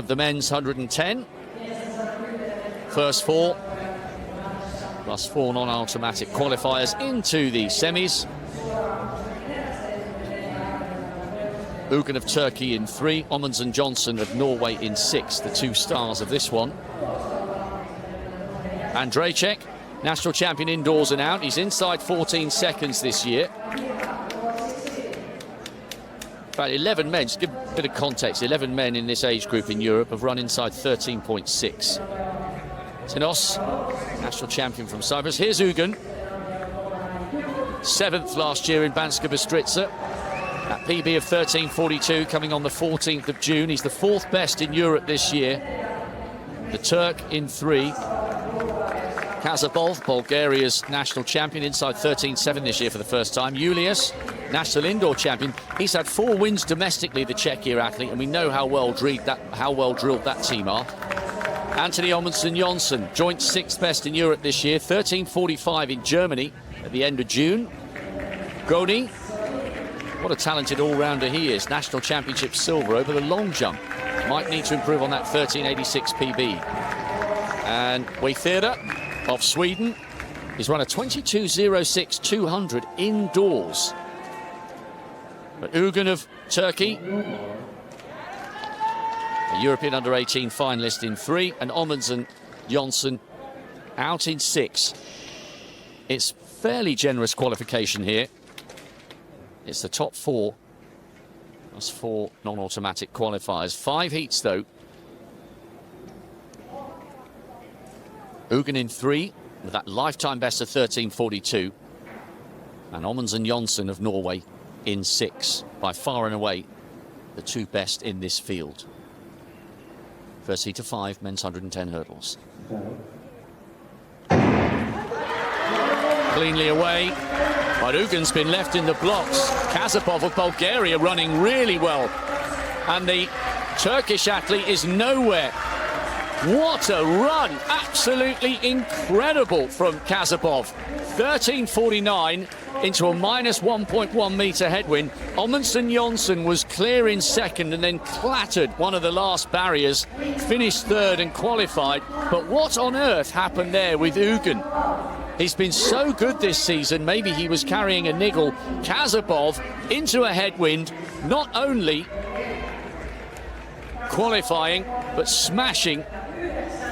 of the men's 110. First four, plus four non-automatic qualifiers into the semis. Ugan of Turkey in 3, Amundsen Johnson of Norway in 6, the two stars of this one. Andrejček, national champion indoors and out. He's inside 14 seconds this year. About 11 men, just give a bit of context, 11 men in this age group in Europe have run inside 13.6. Tinos, national champion from Cyprus. Here's Ugan, 7th last year in Banska Bystrica. That PB of 13.42 coming on the 14th of June. He's the 4th best in Europe this year. The Turk in 3. Kazabov, Bulgaria's national champion, inside 13.7 this year for the first time. Julius, national indoor champion. He's had 4 wins domestically, the Czech-year athlete, and we know how well drilled that team are. Anthony Amundsen Johnson, joint 6th best in Europe this year, 13.45 in Germany at the end of June. Goni, what a talented all-rounder he is. National championship silver over the long jump. Might need to improve on that 13.86 PB. And Weithera of Sweden, he's run a 22.06 200 indoors. But Ugan of Turkey, a European under-18 finalist in 3, and Amundsen Johnson out in 6. It's fairly generous qualification here. It's the top 4. That's 4 non-automatic qualifiers. 5 heats, though. Ugan in 3, with that lifetime best of 13.42. And Amundsen Johnson of Norway in 6. By far and away, the 2 best in this field. First heat of 5, men's 110 hurdles. Cleanly away, but Ugan's been left in the blocks. Kazapov of Bulgaria running really well. And the Turkish athlete is nowhere. What a run! Absolutely incredible from Kazapov. 13.49 into a minus 1.1 metre headwind. Amundsen Johnson was clear in 2nd and then clattered one of the last barriers, finished 3rd and qualified. But what on earth happened there with Ugan? He's been so good this season, maybe he was carrying a niggle. Kazapov into a headwind, not only qualifying, but smashing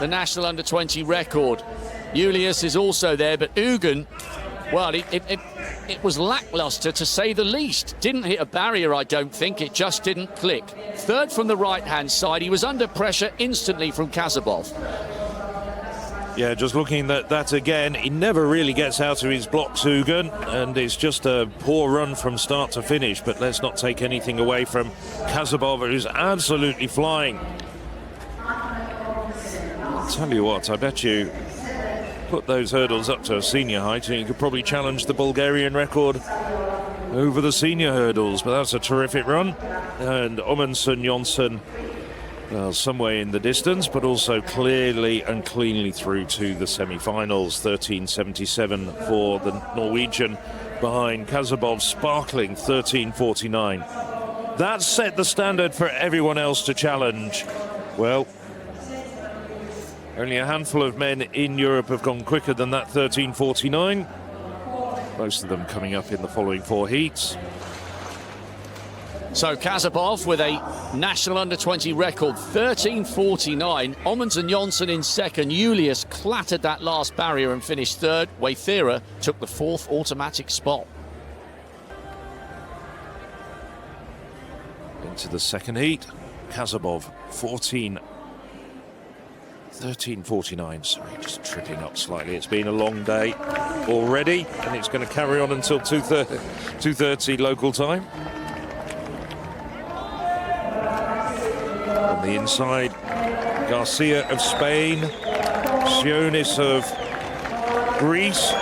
the national under-20 record. Julius is also there, but Ugan, well, it was lackluster to say the least. Didn't hit a barrier, I don't think. It just didn't click. 3rd from the right-hand side. He was under pressure instantly from Kazapov. Yeah, just looking at that again, he never really gets out of his blocks, Ugan, and it's just a poor run from start to finish. But let's not take anything away from Kazapov, who's absolutely flying. I'll tell you what, I bet you put those hurdles up to a senior height and you could probably challenge the Bulgarian record over the senior hurdles. But that's a terrific run. And Amundsen Johnson, well, some way in the distance, but also clearly and cleanly through to the semi-finals. 13.77 for the Norwegian behind Kazabov's sparkling 13.49. That set the standard for everyone else to challenge. Well, only a handful of men in Europe have gone quicker than that 13.49. Most of them coming up in the following 4 heats. So Kazapov with a national under-20 record, 13.49. Amundsen Johnson in 2nd. Julius clattered that last barrier and finished 3rd. Weithera took the 4th automatic spot. Into the 2nd heat. Kazapov, 13.49, sorry, just tripping up slightly. It's been a long day already, and it's going to carry on until 2:30 local time. On the inside, Garcia of Spain, Sionis of Greece,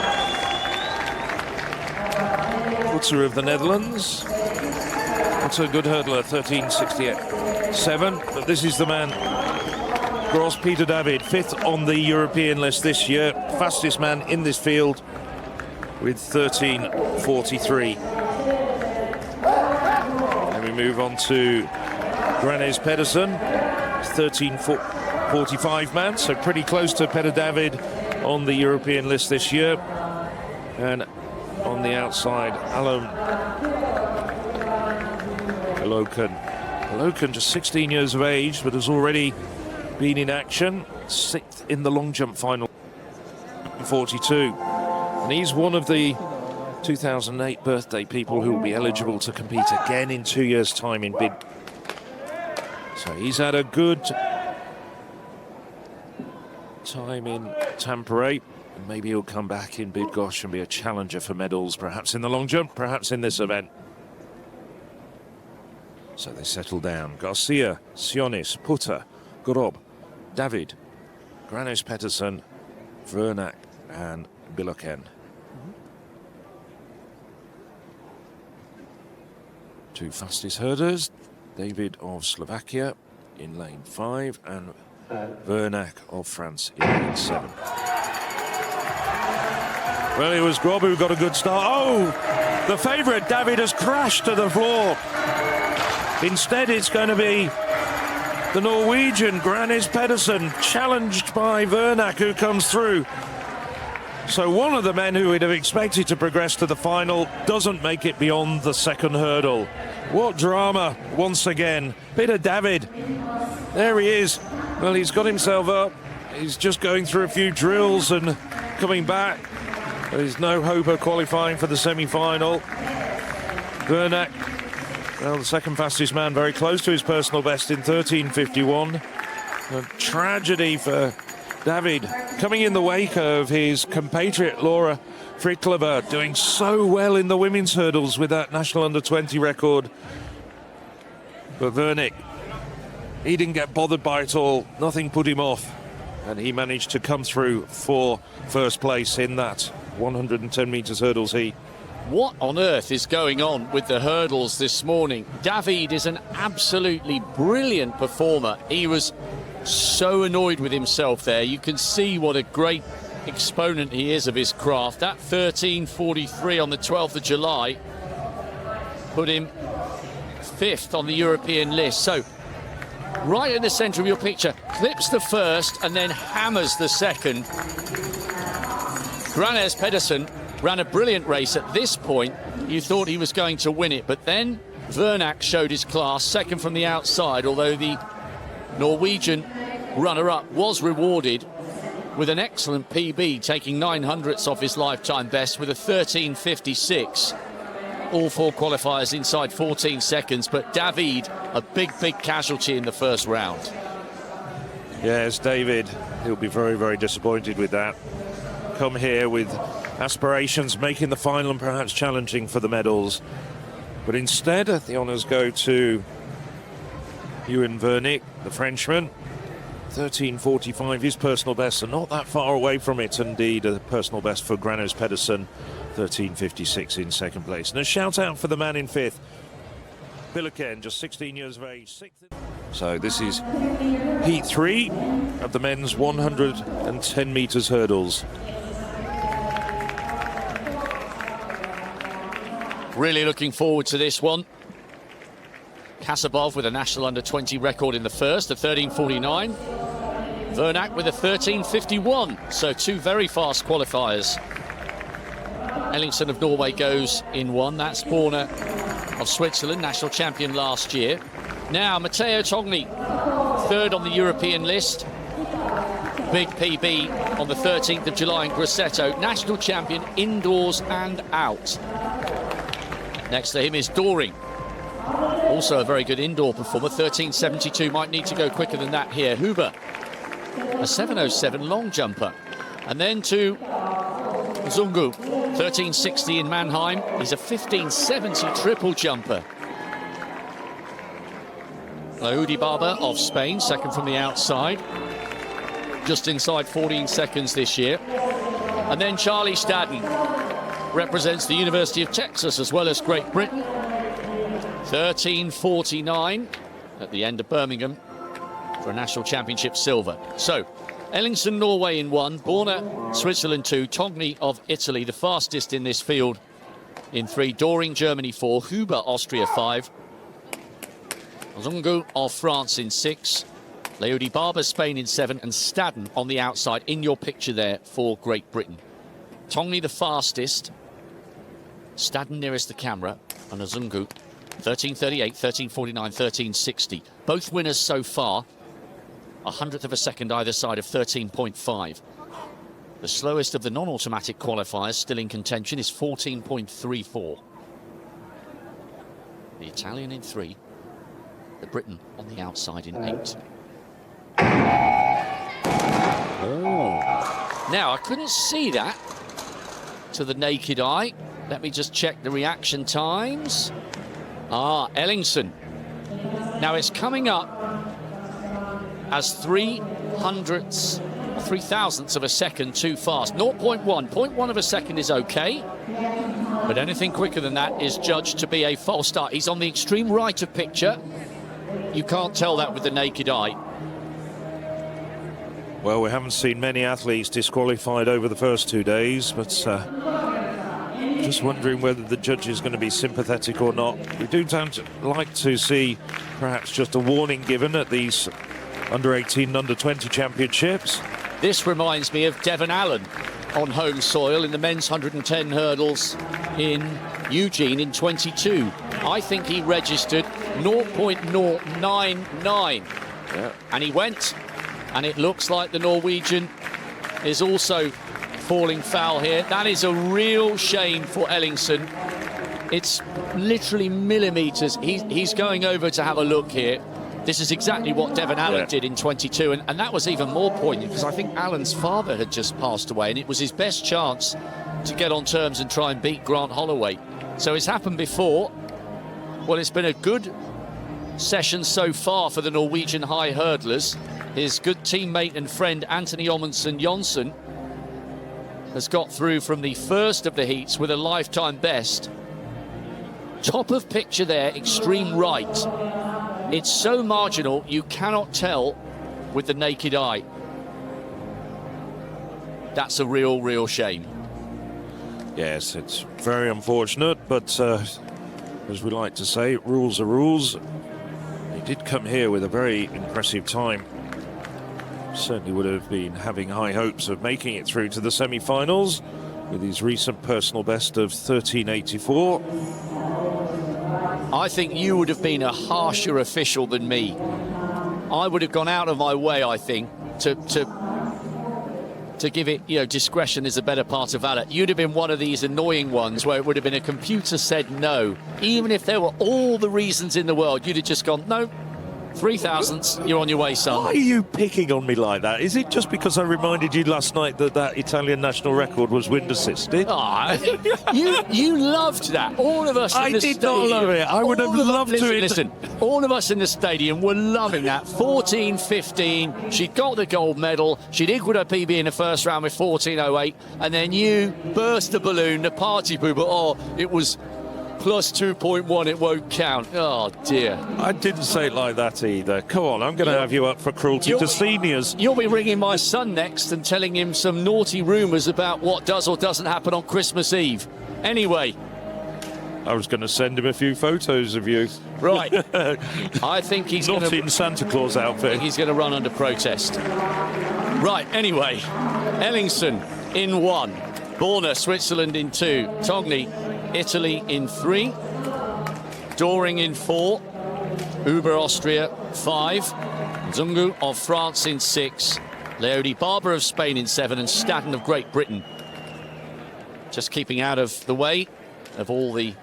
Kutzer of the Netherlands. That's a good hurdler, 13.67. But this is the man, Gross Peter David, 5th on the European list this year, fastest man in this field with 13.43. And we move on to Granes Pedersen, 13:45 man, so pretty close to Peter David on the European list this year. And on the outside, Alokan, just 16 years of age, but has already been in action. 6th in the long jump final, 42. And he's one of the 2008 birthday people who will be eligible to compete again in 2 years' time in bid. So he's had a good time in Tampere. Maybe he'll come back in Bydgoszcz and be a challenger for medals, perhaps in the long jump, perhaps in this event. So they settle down. Garcia, Sionis, Putter, Grob, David, Granos Pettersson, Vernak and Biloken. Two fastest herders, David of Slovakia in lane 5 and Vernak of France in lane 7. Well, it was Grob who got a good start. Oh, the favourite, David, has crashed to the floor. Instead, it's going to be the Norwegian, Granis Pedersen, challenged by Vernak, who comes through. So one of the men who we'd have expected to progress to the final doesn't make it beyond the second hurdle. What drama once again. Peter David, there he is. Well, he's got himself up. He's just going through a few drills and coming back. There's no hope of qualifying for the semi-final. Vernak, well, the second fastest man, very close to his personal best in 13:51. A tragedy for David, coming in the wake of his compatriot Laura Fritlova, doing so well in the women's hurdles with that national under-20 record. But Vernik, he didn't get bothered by it all. Nothing put him off. And he managed to come through for first place in that 110 metres hurdles heat. What on earth is going on with the hurdles this morning? David is an absolutely brilliant performer. He was so annoyed with himself there. You can see what a great exponent he is of his craft. That 13:43 on the 12th of July put him 5th on the European list. So right in the centre of your picture, clips the first and then hammers the second. Granes Pedersen ran a brilliant race. At this point, you thought he was going to win it, but then Vernak showed his class, second from the outside, although the Norwegian runner-up was rewarded with an excellent PB, taking 900ths off his lifetime best with a 13:56. All four qualifiers inside 14 seconds, but David, a big casualty in the first round. Yes, David, he'll be very, very disappointed with that. Come here with aspirations, making the final and perhaps challenging for the medals. But instead, the honours go to Ewan Vernik, the Frenchman. 13:45, his personal best, and not that far away from it. Indeed, a personal best for Granos Pedersen, 13:56 in second place. And a shout out for the man in 5th, Biloken, just 16 years of age. 6th. So this is heat 3 of the men's 110 metres hurdles. Really looking forward to this one. Kasabov with a national under-20 record in the first, a 13:49. Vernak with a 13:51. So two very fast qualifiers. Ellingsen of Norway goes in 1. That's Borna of Switzerland, national champion last year. Now Matteo Togni, 3rd on the European list. Big PB on the 13th of July in Grosseto, national champion indoors and out. Next to him is Doring, also a very good indoor performer, 13:72. Might need to go quicker than that here. Huber, a 7:07 long jumper. And then to Zungu, 13:60 in Mannheim. He's a 15:70 triple jumper. Laoudi Barber of Spain, second from the outside, just inside 14 seconds this year. And then Charlie Stadden represents the University of Texas as well as Great Britain. 13:49 at the end of Birmingham for a national championship silver. So Ellingsen, Norway in 1, Borna, Switzerland 2, Togni of Italy, the fastest in this field in 3, Doring, Germany 4, Huber, Austria 5, Zungu of France in 6, Leody Barber, Spain in 7, and Stadden on the outside in your picture there for Great Britain. Tongley the fastest, Stadden nearest the camera, and Azungu 13:38, 13:49, 13:60. Both winners so far, 100th of a second either side of 13.5. The slowest of the non-automatic qualifiers still in contention is 14.34. The Italian in 3, the Briton on the outside in 8. Oh. Now, I couldn't see that to the naked eye. Let me just check the reaction times. Ellingson. Now, it's coming up as 3,000ths of a second too fast. 0.1 of a second is okay, but anything quicker than that is judged to be a false start. He's on the extreme right of picture. You can't tell that with the naked eye. Well, we haven't seen many athletes disqualified over the first 2 days, but just wondering whether the judge is going to be sympathetic or not. We do like to see perhaps just a warning given at these under-18 and under-20 championships. This reminds me of Devon Allen on home soil in the men's 110 hurdles in Eugene in 22. I think he registered 0.099. Yeah. And he went, and it looks like the Norwegian is also falling foul here. That is a real shame for Ellingson. It's literally millimetres. He's going over to have a look here. This is exactly what Devon Allen did in 22, and that was even more poignant because I think Allen's father had just passed away, and it was his best chance to get on terms and try and beat Grant Holloway. So it's happened before. Well, it's been a good session so far for the Norwegian high hurdlers. His good teammate and friend Anthony Amundsen Jonsson has got through from the first of the heats with a lifetime best. Top of picture there, extreme right. It's so marginal, you cannot tell with the naked eye. That's a real shame. Yes, it's very unfortunate, but as we like to say, rules are rules. He did come here with a very impressive time. Certainly would have been having high hopes of making it through to the semi-finals with his recent personal best of 13:84. I think you would have been a harsher official than me. I would have gone out of my way, I think, to give it, discretion is a better part of valor. You'd have been one of these annoying ones where it would have been a computer said no. Even if there were all the reasons in the world, you'd have just gone, no, 3,000ths, you're on your way, son. Why are you picking on me like that? Is it just because I reminded you last night that Italian national record was wind assisted? You loved that. All of us in the stadium. I did not love it. I would have loved to. Listen, all of us in the stadium were loving that. 14:15. She'd got the gold medal. She'd equalled her PB in the first round with 14:08. And then you burst the balloon, the party pooper. Oh, it was plus 2.1, it won't count. Oh, dear. I didn't say it like that either. Come on, I'm going to have you up for cruelty to seniors. You'll be ringing my son next and telling him some naughty rumours about what does or doesn't happen on Christmas Eve. Anyway. I was going to send him a few photos of you. Right. I think he's not in Santa Claus outfit. I think he's going to run under protest. Right, anyway. Ellingson in 1. Borna, Switzerland in 2. Tongley, Italy in 3, Doring in 4, Uber Austria 5, Zungu of France in 6, Leody Barber of Spain in 7, and Stadden of Great Britain just keeping out of the way of all the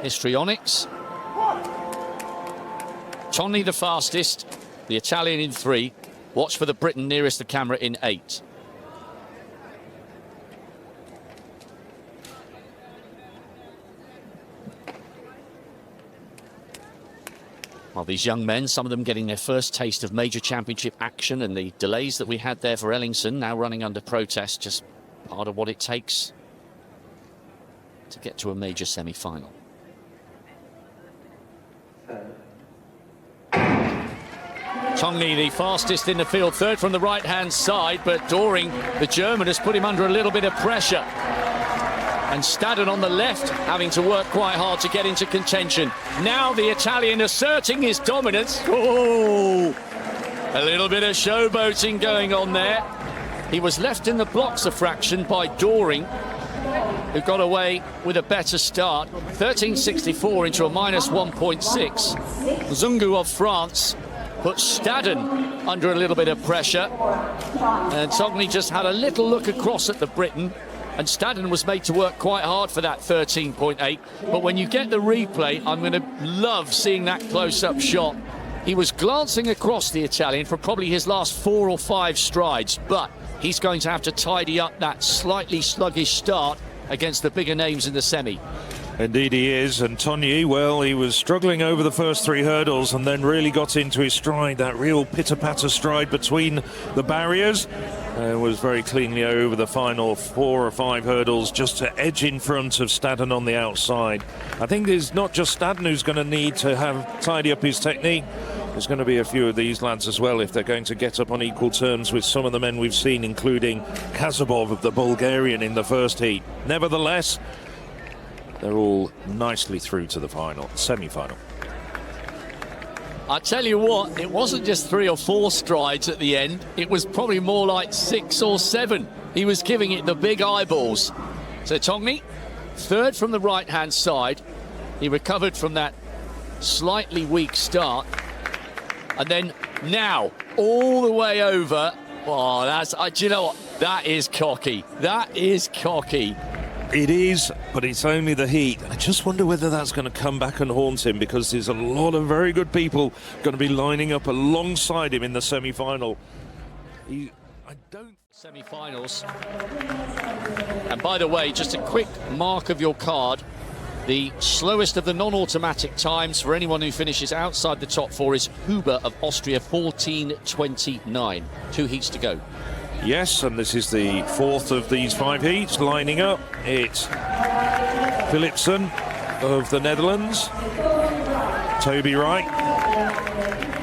histrionics. Tongley the fastest, the Italian in 3, watch for the Briton nearest the camera in 8. Well, these young men, some of them getting their first taste of major championship action, and the delays that we had there for Ellingson now running under protest, just part of what it takes to get to a major semi-final. Tongley, the fastest in the field, third from the right-hand side, but Doring, the German, has put him under a little bit of pressure. And Stadden on the left, having to work quite hard to get into contention. Now the Italian asserting his dominance. Oh! A little bit of showboating going on there. He was left in the blocks a fraction by Doring, who got away with a better start. 13.64 into a minus 1.6. Zungu of France put Staden under a little bit of pressure. And Togni just had a little look across at the Briton. And Staden was made to work quite hard for that 13.8. But when you get the replay, I'm going to love seeing that close-up shot. He was glancing across the Italian for probably his last 4 or 5 strides, but he's going to have to tidy up that slightly sluggish start against the bigger names in the semi. Indeed he is, and Togni, well, he was struggling over the first 3 hurdles and then really got into his stride, that real pitter-patter stride between the barriers. Was very cleanly over the final 4 or 5 hurdles just to edge in front of Staden on the outside. I think it's not just Staden who's going to need to tidy up his technique. There's going to be a few of these lads as well if they're going to get up on equal terms with some of the men we've seen, including Kazabov of the Bulgarian in the first heat. Nevertheless, they're all nicely through to the semi-final. I tell you what, it wasn't just 3 or 4 strides at the end. It was probably more like 6 or 7. He was giving it the big eyeballs. So Togni, third from the right-hand side. He recovered from that slightly weak start. And then now, all the way over. Oh, do you know what? That is cocky. That is cocky. It is, but it's only the heat. I just wonder whether that's going to come back and haunt him, because there's a lot of very good people going to be lining up alongside him in the semi-final. Semi-finals. And by the way, just a quick mark of your card. The slowest of the non-automatic times for anyone who finishes outside the top 4 is Huber of Austria, 14.29. 2 heats to go. Yes, and this is the 4th of these 5 heats lining up. It's Philipsen of the Netherlands, Toby Wright,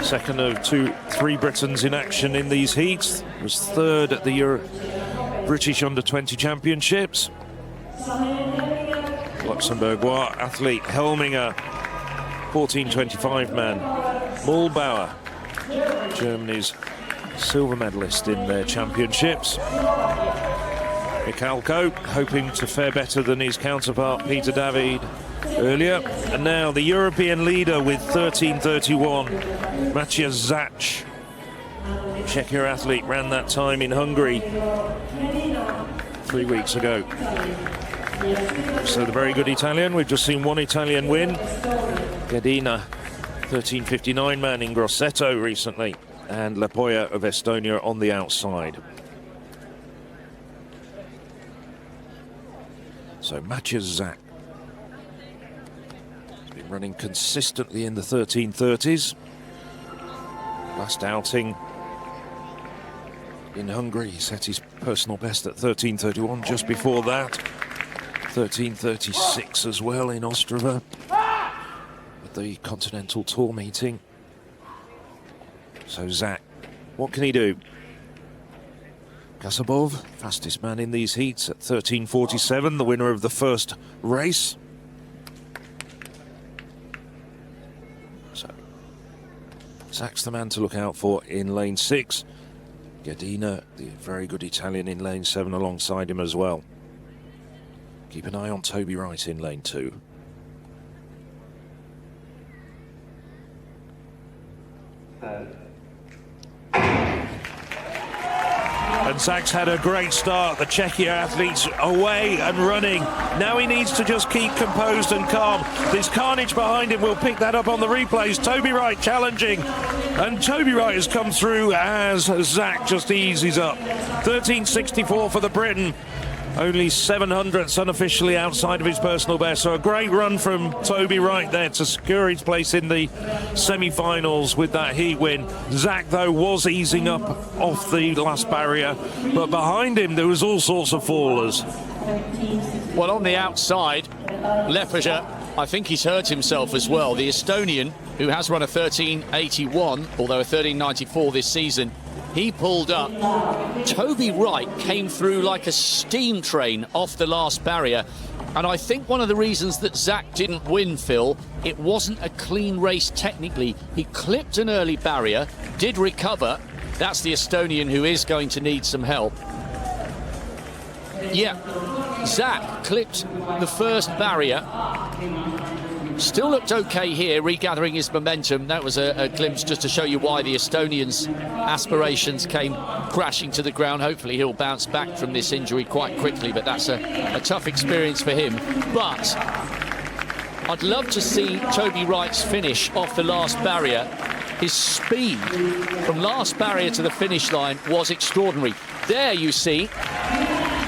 second of 3 Britons in action in these heats, was 3rd at the British Under-20 Championships. Luxembourgeois athlete Helminger, 14.25 man. Muhlbauer, Germany's silver medalist in their championships. Michalko hoping to fare better than his counterpart Peter David earlier. And now the European leader with 13.31, Maciej Zach. Czechia athlete ran that time in Hungary 3 weeks ago. So the very good Italian, we've just seen one Italian win. Gadina, 13.59 man in Grosseto recently. And Lepoja of Estonia on the outside. So Maciej Zach has been running consistently in the 13.30s. Last outing in Hungary, he set his personal best at 13.31. Just before that, 13.36 as well in Ostrava at the Continental Tour meeting. So Zach, what can he do? Kasabov, fastest man in these heats at 13.47, the winner of the first race. So Zach's the man to look out for in lane 6. Gadina, the very good Italian, in lane 7 alongside him as well. Keep an eye on Toby Wright in lane 2. And Zach's had a great start. The Czechia athletes away and running. Now he needs to just keep composed and calm. This carnage behind him will pick that up on the replays. Toby Wright challenging. And Toby Wright has come through as Zach just eases up. 13.64 for the Briton. Only 700ths unofficially outside of his personal best. So a great run from Toby Wright there to secure his place in the semi-finals with that heat win. Zach, though, was easing up off the last barrier, but behind him there was all sorts of fallers. Well, on the outside, Lepoja, I think he's hurt himself as well. The Estonian, who has run a 13.81, although a 13.94 this season, he pulled up. Toby Wright came through like a steam train off the last barrier. And I think one of the reasons that Zach didn't win, Phil, it wasn't a clean race technically. He clipped an early barrier, did recover, That's the Estonian who is going to need some help. Yeah, Zach clipped the first barrier. Still looked okay here, regathering his momentum. That was a glimpse just to show you why the Estonian's aspirations came crashing to the ground. Hopefully he'll bounce back from this injury quite quickly, but that's a tough experience for him. But I'd love to see Toby Wright's finish off the last barrier. His speed from last barrier to the finish line was extraordinary. There you see,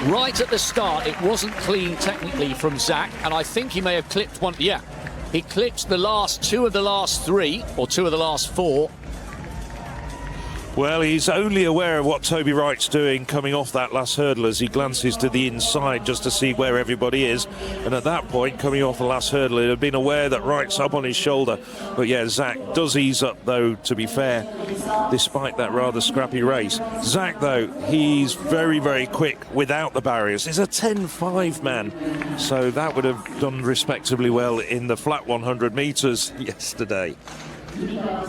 right at the start, it wasn't clean technically from Zach, and I think he may have clipped one. Yeah, he clipped the last two of the last three, or two of the last four. Well, he's only aware of what Toby Wright's doing coming off that last hurdle as he glances to the inside just to see where everybody is. And at that point, coming off the last hurdle, he'd have been aware that Wright's up on his shoulder. But yeah, Zach does ease up, though, to be fair, despite that rather scrappy race. Zach, though, he's very, very quick without the barriers. He's a 10.5 man, so that would have done respectably well in the flat 100 metres yesterday.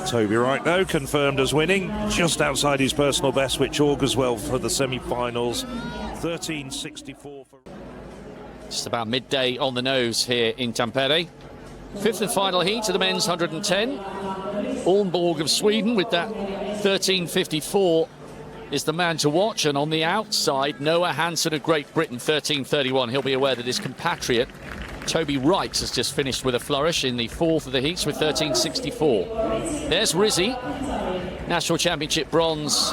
Toby Wright, though, confirmed as winning, just outside his personal best, which augurs well for the semi-finals. 13.64 for... Just about midday on the nose here in Tampere. Fifth and final heat of the men's 110. Ornborg of Sweden with that 13.54 is the man to watch. And on the outside, Noah Hansen of Great Britain, 13.31. He'll be aware that his compatriot Toby Wright has just finished with a flourish in the fourth of the heats with 13.64. There's Rizzi, National Championship bronze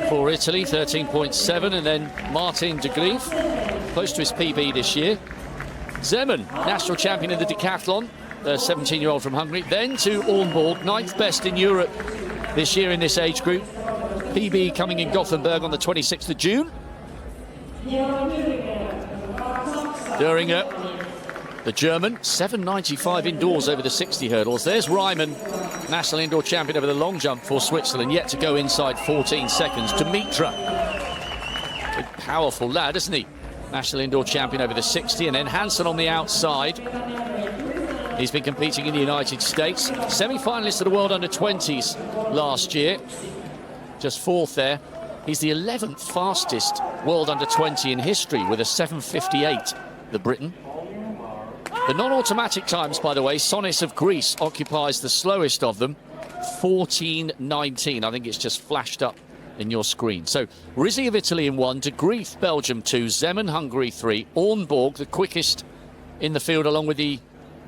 for Italy, 13.7, and then Martin de Grief, close to his PB this year. Zeman, National Champion in the decathlon, the 17-year-old from Hungary. Then to Ornborg, ninth best in Europe this year in this age group. PB coming in Gothenburg on the 26th of June. Döringer, the German, 7.95 indoors over the 60 hurdles. There's Ryman, national indoor champion over the long jump for Switzerland, yet to go inside 14 seconds. Dimitra, big powerful lad, isn't he? National indoor champion over the 60, and then Hansen on the outside. He's been competing in the United States. Semi-finalist of the World Under-20s last year. Just fourth there. He's the 11th fastest World Under-20 in history with a 7.58, the Briton. The non-automatic times, by the way, Sonis of Greece occupies the slowest of them, 14.19. I think it's just flashed up in your screen. So Rizzi of Italy in 1, De Grief, Belgium 2, Zeman, Hungary 3, Ornborg, the quickest in the field, along with the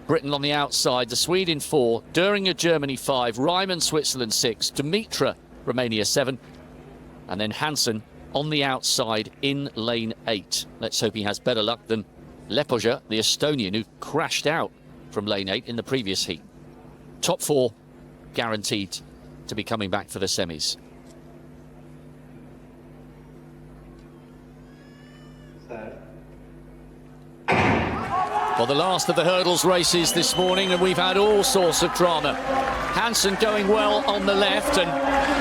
Britain on the outside, the Swede in 4, Döringer, Germany 5, Ryman, Switzerland 6, Dimitra, Romania 7, and then Hansen on the outside in lane 8. Let's hope he has better luck than Lepoja, the Estonian, who crashed out from lane 8 in the previous heat. Top 4 guaranteed to be coming back for the semis. Well, the last of the hurdles races this morning, and we've had all sorts of drama. Hansen going well on the left, and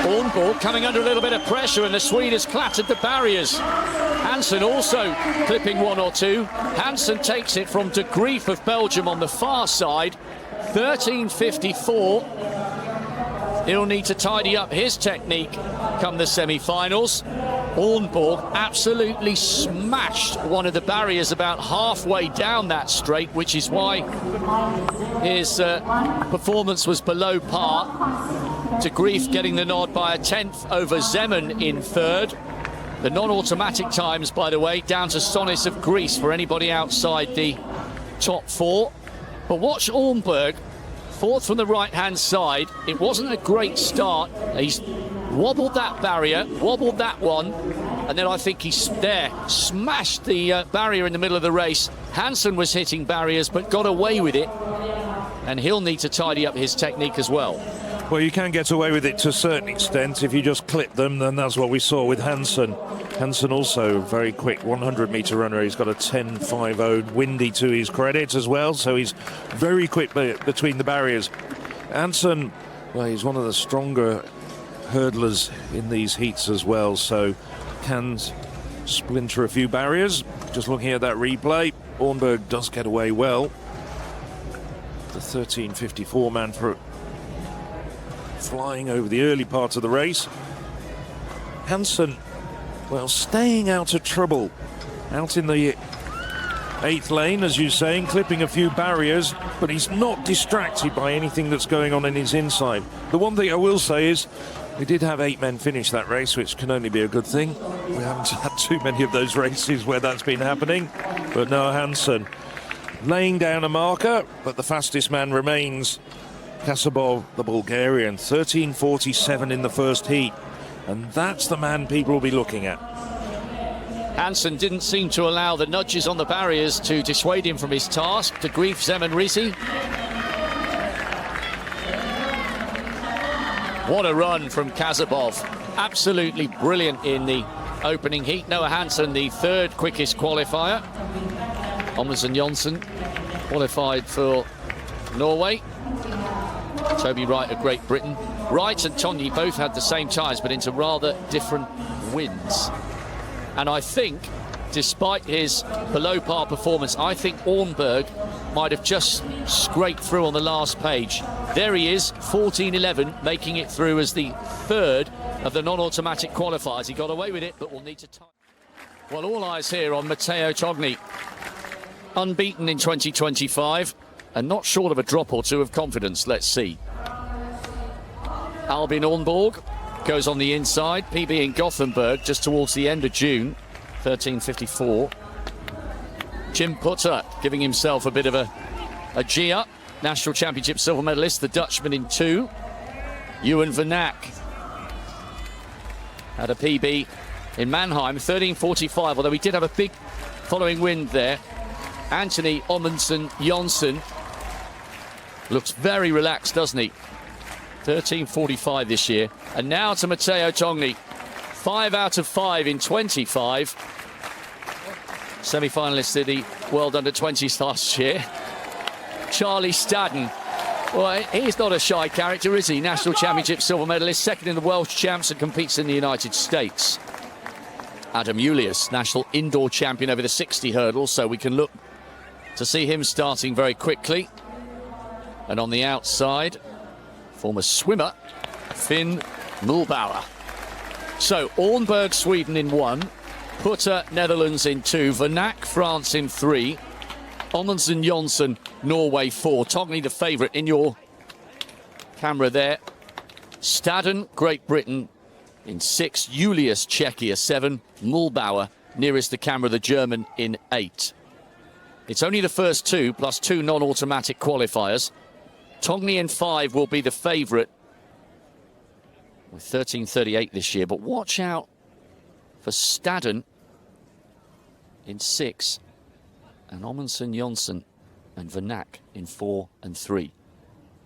Ornborg coming under a little bit of pressure, and the Swede has clattered the barriers. Hansen also clipping one or two. Hansen takes it from De Grief of Belgium on the far side, 13.54. He'll need to tidy up his technique come the semi-finals. Ornborg absolutely smashed one of the barriers about halfway down that straight, which is why his performance was below par. De Grief getting the nod by a 10th over Zeman in 3rd. The non-automatic times, by the way, down to Sonis of Greece for anybody outside the top 4. But watch Ornborg, 4th from the right-hand side. It wasn't a great start. He's wobbled that barrier, wobbled that one, and then I think he's there, smashed the barrier in the middle of the race. Hansen was hitting barriers, but got away with it, and he'll need to tidy up his technique as well. Well, you can get away with it to a certain extent. If you just clip them, then that's what we saw with Hansen. Hansen also very quick 100-meter runner. He's got a 10.50, windy to his credit as well, so he's very quick between the barriers. Hansen, well, he's one of the stronger hurdlers in these heats as well, so can splinter a few barriers. Just looking at that replay, Ornborg does get away well. The 13.54 man for flying over the early part of the race. Hansen, well, staying out of trouble. Out in the 8th lane, as you're saying, clipping a few barriers, but he's not distracted by anything that's going on in his inside. The one thing I will say is, we did have 8 men finish that race, which can only be a good thing. We haven't had too many of those races where that's been happening. But no, Hansen laying down a marker, but the fastest man remains Kasabov, the Bulgarian, 13:47 in the first heat. And that's the man people will be looking at. Hansen didn't seem to allow the nudges on the barriers to dissuade him from his task. To grief, Zeman Rizzi. What a run from Kasabov. Absolutely brilliant in the opening heat. Noah Hansen, the 3rd quickest qualifier. Amundsen Jonsson qualified for Norway. Toby Wright of Great Britain. Wright and Tonyi both had the same tyres, but into rather different wins. And I think, despite his below-par performance, I think Ornberg might have just scraped through on the last page. There he is, 14:11, making it through as the 3rd of the non-automatic qualifiers. He got away with it, but will need to time. Well, all eyes here on Matteo Togni. Unbeaten in 2025, and not short of a drop or two of confidence. Let's see. Albin Ornborg goes on the inside. PB in Gothenburg just towards the end of June, 13:54. Jim Putter giving himself a bit of a G-up. National Championship silver medalist, the Dutchman in 2. Ewan Van Ack had a PB in Mannheim, 13:45, although he did have a big following wind there. Anthony Amundsen Jonsson looks very relaxed, doesn't he? 13:45 this year. And now to Matteo Togni. 5 out of 5 in 25. Semi-finalist in the World Under-20s last year. Charlie Staden. Well, he's not a shy character, is he? National Championship silver medalist, 2nd in the Welsh Champs, and competes in the United States. Adam Julius, national indoor champion over the 60 hurdles, so we can look to see him starting very quickly. And on the outside, former swimmer, Finn Mulbauer. So, Ornberg, Sweden in 1, Putter, Netherlands in 2, Van Ack, France in 3, Amundsen Jonsson, Norway 4. Togni, the favourite in your camera there. Staden, Great Britain in 6, Julius, Czechia 7, Mulbauer, nearest the camera, the German, in 8. It's only the first 2, plus 2 non-automatic qualifiers. Togni in 5 will be the favourite with 13:38 this year, but watch out for Staden in 6 and Amundsen Jonsson and Van Ack in 4 and 3.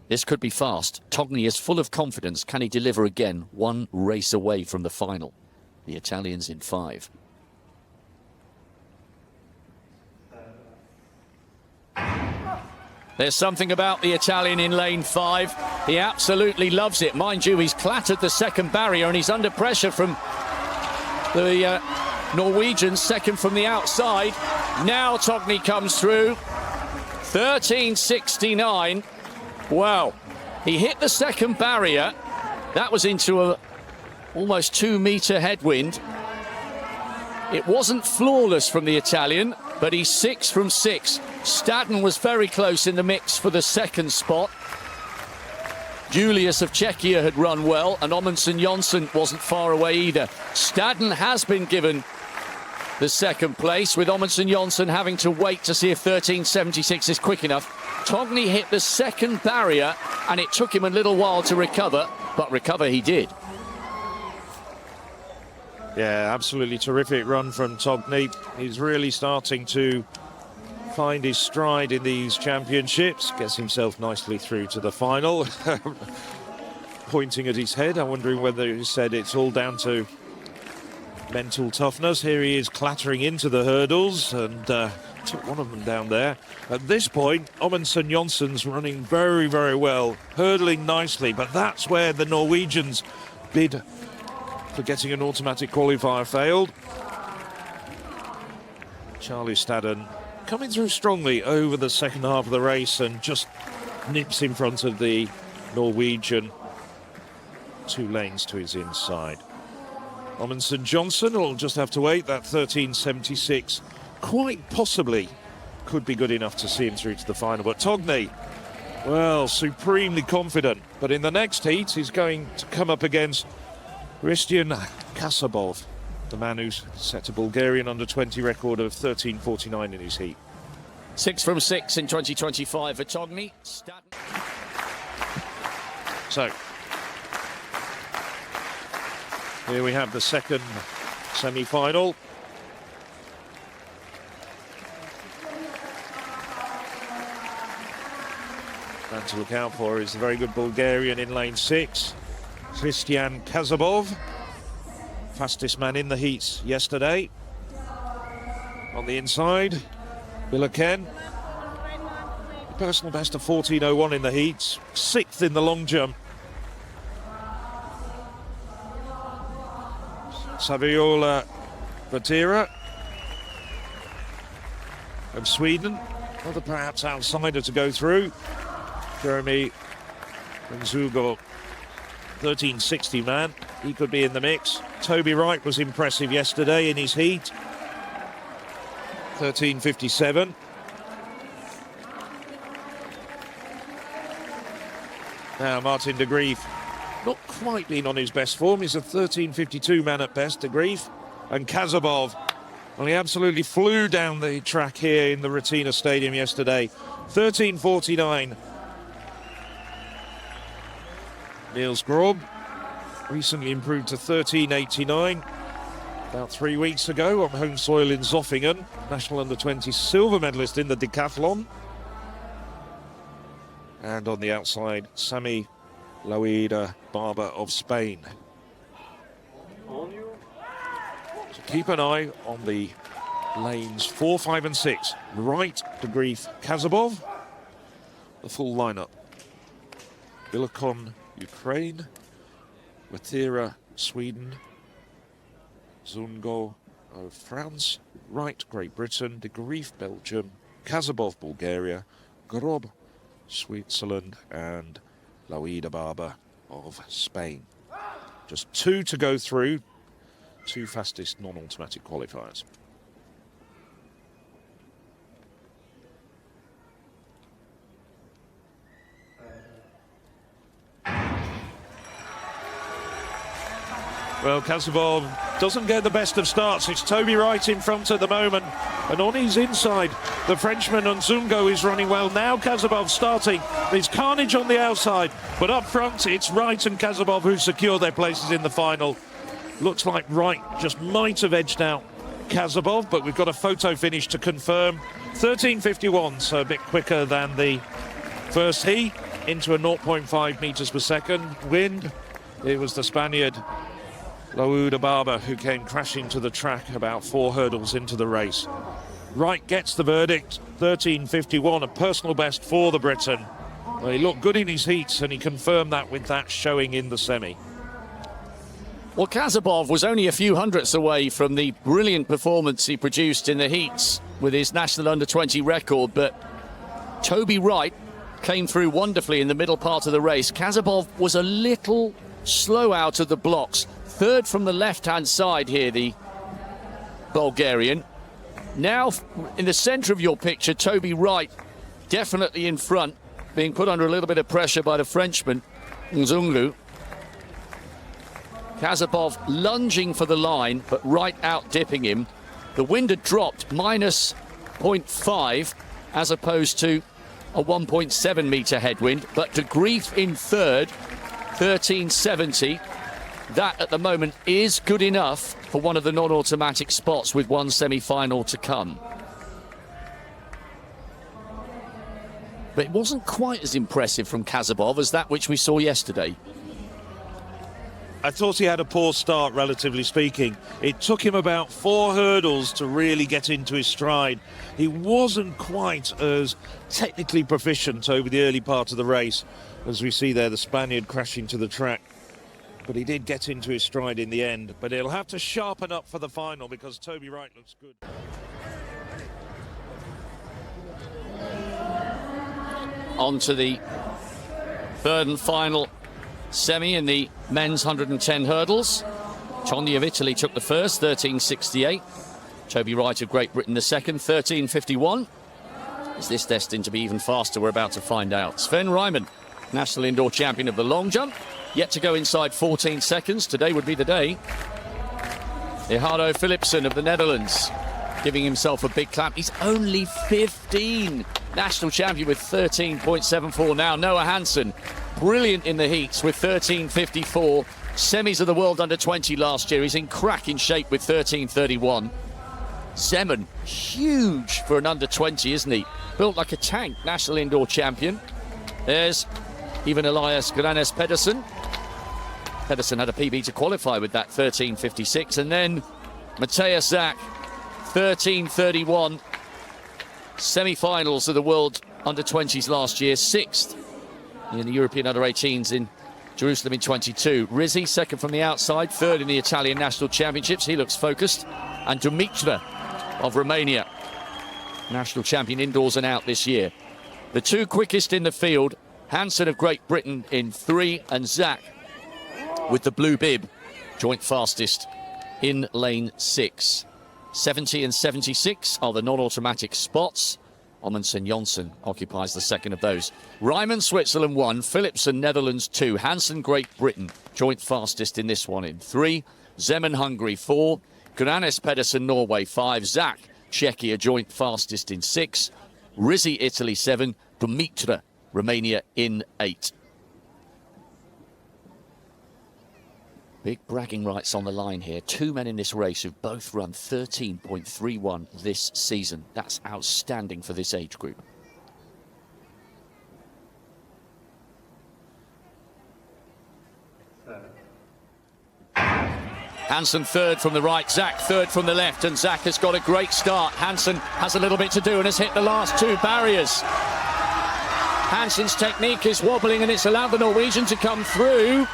This could be fast. Togni is full of confidence. Can he deliver again? 1 race away from the final. The Italians in 5. There's something about the Italian in lane 5. He absolutely loves it. Mind you, he's clattered the 2nd barrier and he's under pressure from the Norwegians, 2nd from the outside. Now Togni comes through. 13:69. Wow. He hit the 2nd barrier. That was into a almost 2-metre headwind. It wasn't flawless from the Italian, but he's 6 from 6. Staden was very close in the mix for the 2nd spot. Julius of Czechia had run well, and Amundsen Jonsson wasn't far away either. Staden has been given the 2nd place, with Amundsen Jonsson having to wait to see if 13:76 is quick enough. Togni hit the 2nd barrier, and it took him a little while to recover, but recover he did. Yeah, absolutely terrific run from Togni. He's really starting to find his stride in these championships. Gets himself nicely through to the final. Pointing at his head, I'm wondering whether he said it's all down to mental toughness. Here he is clattering into the hurdles and took one of them down there. At this point, Amundsen Jonsson's running very, very well, hurdling nicely, but that's where the Norwegians' bid for getting an automatic qualifier failed. Charlie Staden coming through strongly over the 2nd half of the race and just nips in front of the Norwegian 2 lanes to his inside. Amundsen Johnson will just have to wait. That 13.76 quite possibly could be good enough to see him through to the final. But Togney, well, supremely confident. But in the next heat, he's going to come up against Christian Kasabov, the man who's set a Bulgarian under-20 record of 13.49 in his heat. 6 from 6 in 2025 for Togney. So, here we have the second semi-final. And to look out for is the very good Bulgarian in lane 6, Christian Kasabov, fastest man in the heats yesterday. On the inside, Bilaken, personal best of 14.01 in the heats, 6th in the long jump. Saviola Vatira of Sweden, another perhaps outsider to go through. Jeremy Nzugo, 13.60 man, he could be in the mix. Toby Wright was impressive yesterday in his heat, 13.57. Now Martin de Grief, not quite been on his best form. He's a 13.52 man at best, de Grief. And Kasabov, well, he absolutely flew down the track here in the Ratina Stadium yesterday, 13.49. Niels Grob recently improved to 13.89 about 3 weeks ago on home soil in Zofingen, national under-20 silver medalist in the decathlon. And on the outside, Sami Lauida Barber of Spain. So keep an eye on the lanes 4, 5 and 6. Wright, de Grief, Kasabov. The full lineup. Bilaken, Ukraine. Vatira, Sweden. Zungo of France. Wright, Great Britain. De Grief, Belgium. Kasabov, Bulgaria. Grob, Switzerland, and Lauida Barber of Spain. Just 2 to go through, 2 fastest non-automatic qualifiers. Well, Kasabov doesn't get the best of starts. It's Toby Wright in front at the moment. And on his inside, the Frenchman Nzungo is running well. Now Kasabov starting. There's carnage on the outside. But up front, it's Wright and Kasabov who secure their places in the final. Looks like Wright just might have edged out Kasabov, but we've got a photo finish to confirm. 13.51, so a bit quicker than the first heat, into a 0.5 meters per second wind. It was the Spaniard Lauida Barber who came crashing to the track about 4 hurdles into the race. Wright gets the verdict, 13.51, a personal best for the Briton. Well, he looked good in his heats and he confirmed that with that showing in the semi. Well, Kasabov was only a few hundredths away from the brilliant performance he produced in the heats with his national under-20 record, but Toby Wright came through wonderfully in the middle part of the race. Kasabov was a little slow out of the blocks. 3rd from the left-hand side here, the Bulgarian. Now, in the centre of your picture, Toby Wright definitely in front, being put under a little bit of pressure by the Frenchman, Nzungu. Kasabov lunging for the line, but Wright out-dipping him. The wind had dropped, minus 0.5, as opposed to a 1.7 metre headwind, but de Grief in 3rd, 13.70. That, at the moment, is good enough for one of the non-automatic spots with one semi-final to come. But it wasn't quite as impressive from Kasabov as that which we saw yesterday. I thought he had a poor start, relatively speaking. It took him about 4 hurdles to really get into his stride. He wasn't quite as technically proficient over the early part of the race. As we see there, the Spaniard crashing to the track. But he did get into his stride in the end. But he'll have to sharpen up for the final because Toby Wright looks good. On to the 3rd and final semi in the men's 110 hurdles. Tonya of Italy took the first, 13.68. Toby Wright of Great Britain the second, 13.51. Is this destined to be even faster? We're about to find out. Sven Reimann, national indoor champion of the long jump, yet to go inside 14 seconds. Today would be the day. Gerardo Philipsen of the Netherlands giving himself a big clap. He's only 15. National champion with 13.74 now. Noah Hansen, brilliant in the heats with 13.54. Semis of the World Under-20 last year. He's in cracking shape with 13.31. Zeman, huge for an under-20, isn't he? Built like a tank, national indoor champion. There's even Elias Granes Pedersen. Pedersen had a PB to qualify with that 13.56. And then Matthias Zach, 13.31. Semi-finals of the World Under-20s last year, 6th in the European Under-18s in Jerusalem in 22. Rizzi, second from the outside, 3rd in the Italian National Championships. He looks focused. And Dumitra of Romania, national champion indoors and out this year. The two quickest in the field, Hansen of Great Britain in 3 and Zach with the blue bib, joint fastest in lane 6. 70 and 76 are the non-automatic spots. Amundsen Jonsson occupies the second of those. Reimann, Switzerland 1, Philipsen, Netherlands 2, Hansen, Great Britain, joint fastest in this one in 3, Zeman, Hungary 4, Granes Pedersen, Norway 5, Zach, Czechia, joint fastest in 6, Rizzi, Italy 7, Dumitra, Romania in 8. Big bragging rights on the line here. Two men in this race who've both run 13.31 this season. That's outstanding for this age group. Hansen 3rd from the right, Zach 3rd from the left, and Zach has got a great start. Hansen has a little bit to do and has hit the last 2 barriers. Hansen's technique is wobbling and it's allowed the Norwegian to come through.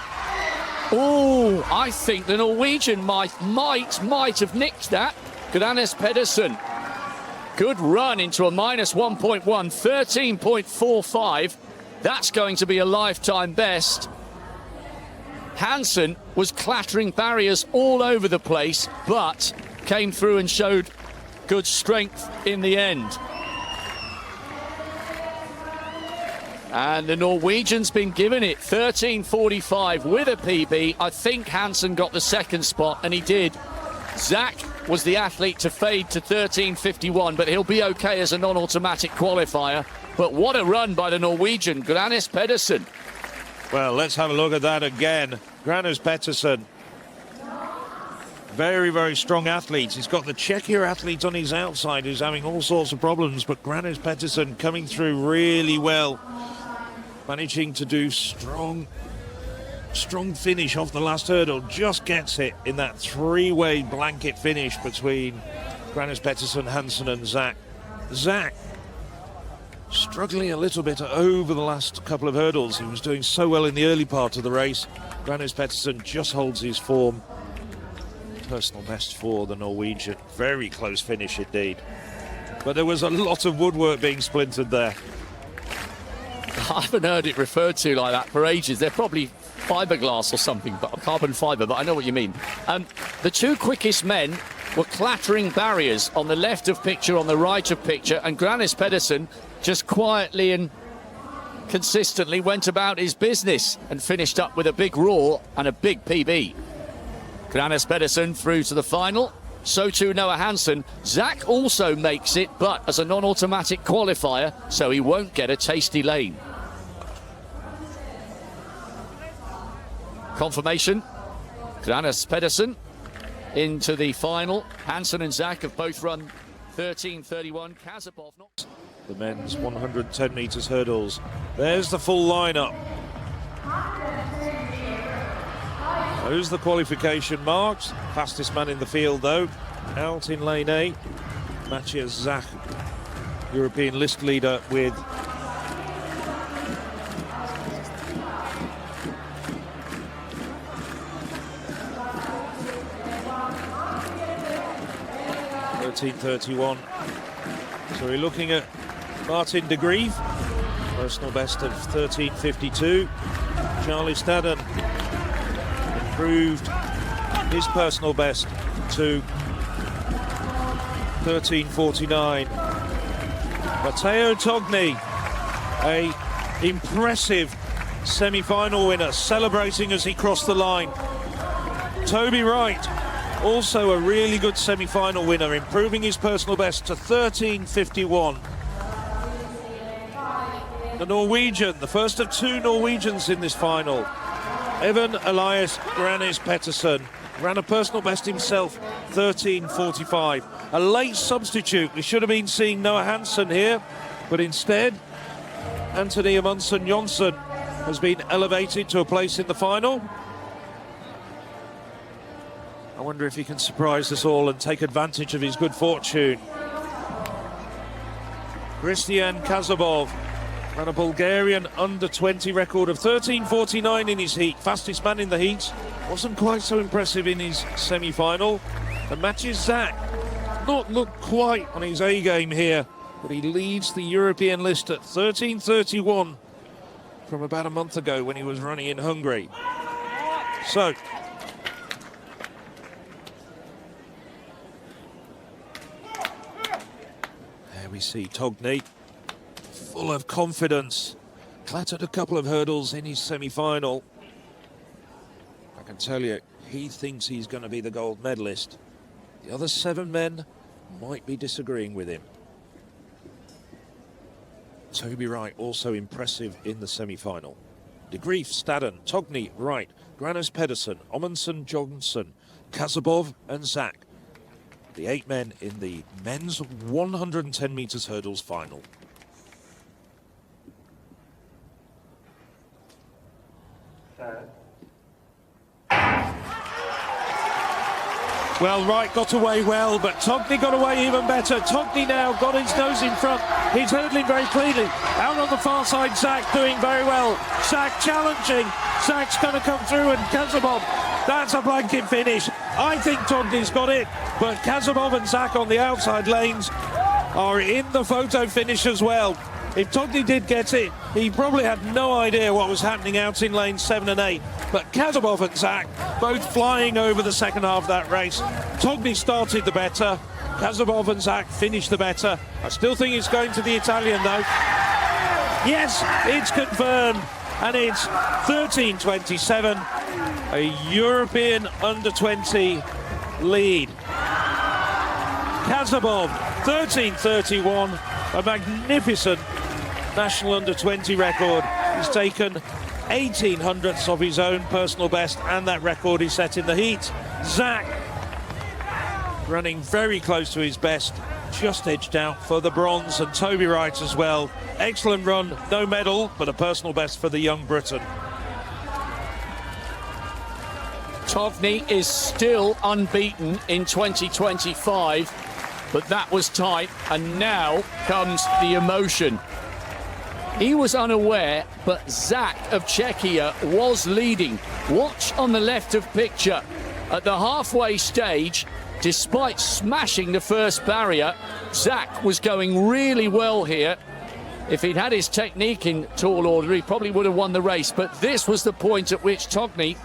Oh, I think the Norwegian might have nicked that. Granes Pedersen. Good run into a minus 1.1, 13.45. That's going to be a lifetime best. Hansen was clattering barriers all over the place, but came through and showed good strength in the end. And the Norwegian's been given it, 13.45 with a PB. I think Hansen got the second spot, and he did. Zach was the athlete to fade to 13.51, but he'll be okay as a non-automatic qualifier. But what a run by the Norwegian, Granes Pedersen. Well, let's have a look at that again. Granes Pedersen, very, very strong athlete. He's got the Czechia athlete on his outside who's having all sorts of problems, but Granes Pedersen coming through really well, managing to do strong finish off the last hurdle. Just gets it in that 3-way blanket finish between Granes Pedersen, Hansen and Zach. Zach struggling a little bit over the last couple of hurdles. He was doing so well in the early part of the race. Granes Pedersen just holds his form. Personal best for the Norwegian. Very close finish indeed. But there was a lot of woodwork being splintered there. I haven't heard it referred to like that for ages. They're probably fiberglass or something, but carbon fiber, but I know what you mean. The two quickest men were clattering barriers on the left of picture, on the right of picture, and Granes Pedersen just quietly and consistently went about his business and finished up with a big roar and a big PB. Granes Pedersen through to the final. So too Noah Hansen. Zach also makes it, but as a non-automatic qualifier, so he won't get a tasty lane. Confirmation. Granes Pedersen into the final. Hansen and Zach have both run 13.31. Kazapov not. The men's 110 metres hurdles. There's the full lineup. Those the qualification marks. Fastest man in the field though, out in lane 8. Matthias Zach, European list leader with 13.31. So we're looking at Martin de Grieve, personal best of 13.52. Charlie Stadden improved his personal best to 13:49. Matteo Togni, a impressive semi-final winner, celebrating as he crossed the line. Toby Wright, also a really good semi-final winner, improving his personal best to 13:51. The Norwegian, the first of two Norwegians in this final, Evan Elias Granis Pettersen, ran a personal best himself, 13:45. A late substitute. We should have been seeing Noah Hansen here, but instead, Anthony Amundsen Jonsson has been elevated to a place in the final. I wonder if he can surprise us all and take advantage of his good fortune. Christian Kazabov ran a Bulgarian under-20 record of 13:49 in his heat. Fastest man in the heat. Wasn't quite so impressive in his semi-final. And matches Zach. Not looked quite on his A-game here, but he leads the European list at 13:31 from about a month ago when he was running in Hungary. So, there we see Togni, full of confidence, clattered a couple of hurdles in his semi-final. I can tell you, he thinks he's going to be the gold medalist. The other 7 men might be disagreeing with him. Toby Wright also impressive in the semi-final. De Grief, Stadden, Togni, Wright, Granis Pedersen, Amundsen Jonsson, Kazabov and Zach. The 8 men in the men's 110 metres hurdles final. Well, Wright got away well, but Togni got away even better. Togni now got his nose in front. He's hurdling very cleanly. Out on the far side, Zach doing very well. Zach challenging. Zach's going to come through, and Kazabov, that's a blanket finish. I think Togni's got it, but Kazabov and Zach on the outside lanes are in the photo finish as well. If Togni did get it, he probably had no idea what was happening out in lanes 7 and 8. But Kazabov and Zach both flying over the second half of that race. Togni started the better. Kazabov and Zach finished the better. I still think it's going to the Italian though. Yes, it's confirmed. And it's 13:27. A European under-20 lead. Kazabov, 13:31. A magnificent national under-20 record. He's taken 1800ths of his own personal best, and that record is set in the heat. Zach running very close to his best, just edged out for the bronze, and Toby Wright as well. Excellent run, no medal, but a personal best for the young Briton. Togni is still unbeaten in 2025, but that was tight, and now comes the emotion. He was unaware, but Zach of Czechia was leading. Watch on the left of picture. At the halfway stage, despite smashing the first barrier, Zach was going really well here. If he'd had his technique in tall order, he probably would have won the race. But this was the point at which Togni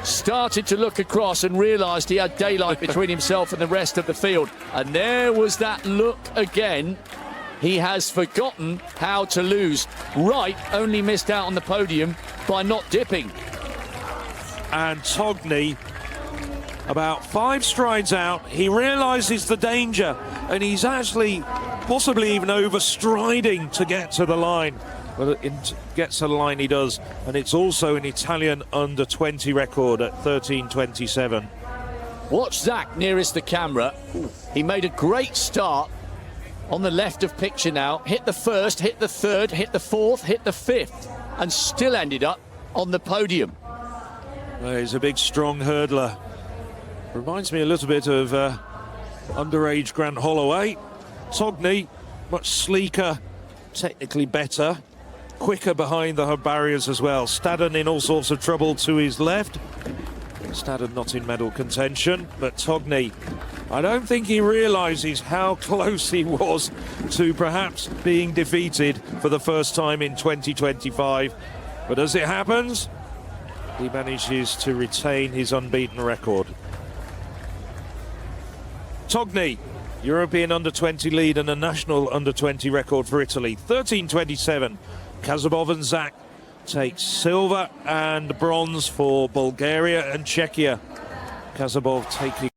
started to look across and realised he had daylight between himself and the rest of the field. And there was that look again. He has forgotten how to lose. Wright only missed out on the podium by not dipping. And Togni, about 5 strides out, he realises the danger, and he's actually possibly even overstriding to get to the line. But it gets to the line he does, and it's also an Italian under-20 record at 13:27. Watch Zach nearest the camera. He made a great start on the left of picture now. Hit the first, hit the third, hit the fourth, hit the fifth, and still ended up on the podium. Well, he's a big, strong hurdler. Reminds me a little bit of underage Grant Holloway. Togni, much sleeker, technically better, quicker behind the barriers as well. Stadden in all sorts of trouble to his left. Stadden not in medal contention, but Togni, I don't think he realises how close he was to perhaps being defeated for the first time in 2025. But as it happens, he manages to retain his unbeaten record. Togni, European under-20 lead and a national under-20 record for Italy. 13:27. Kazabov and Zak take silver and bronze for Bulgaria and Czechia. Kazabov taking